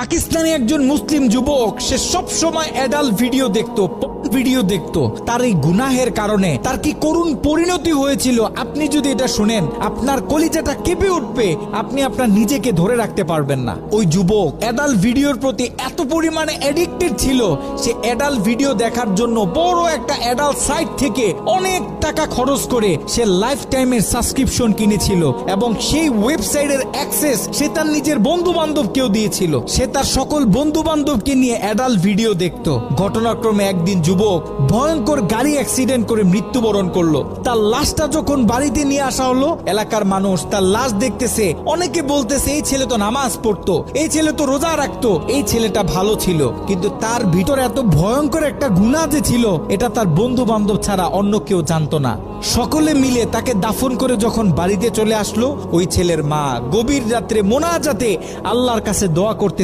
পাকিস্তানি একজন মুসলিম যুবক, সে সব সময় অ্যাডাল্ট ভিডিও দেখতো, ভিডিও দেখতো। তার এই গুনাহের কারণে তার কি করুণ পরিণতি হয়েছিল আপনি যদি এটা শুনেন আপনার কলিজাটা কেঁপে উঠবে, আপনি আপনার নিজেকে ধরে রাখতে পারবেন না। ওই যুবক অ্যাডাল্ট ভিডিওর প্রতি এত পরিমাণে অ্যাডিক্টেড ছিল, সে অ্যাডাল্ট ভিডিও দেখার জন্য বড় একটা অ্যাডাল্ট সাইট থেকে অনেক টাকা খরচ করে সে লাইফ টাইমের সাবস্ক্রিপশন কিনেছিল এবং সেই ওয়েবসাইটের অ্যাক্সেস সে তার নিজের বন্ধু বান্ধবকেও দিয়েছিল। সে তার সকল বন্ধু বান্ধবকে নিয়ে অ্যাডাল্ট ভিডিও দেখতো। ঘটনাক্রমে একদিন যুবক ভয়ঙ্কর গাড়ি অ্যাক্সিডেন্ট করে মৃত্যুবরণ করলো। তার লাশটা যখন বাড়িতে নিয়ে আসা হলো, এলাকার মানুষ তার লাশ দেখতেছে, অনেকে বলতেছে এই ছেলে তো নামাজ পড়তো, এই ছেলে তো রোজা রাখতো, এই ছেলেটা ভালো ছিল। কিন্তু তার ভিতরে এত ভয়ঙ্কর একটা গুনাহ যে ছিল, এটা তার বন্ধু বান্ধব ছাড়া অন্য কেউ জানতো না। সকলে মিলে তাকে দাফন করে যখন বাড়িতে চলে আসলো, ওই ছেলের মা গভীর রাত্রে মোনাজাতে আল্লাহর কাছে দোয়া করতে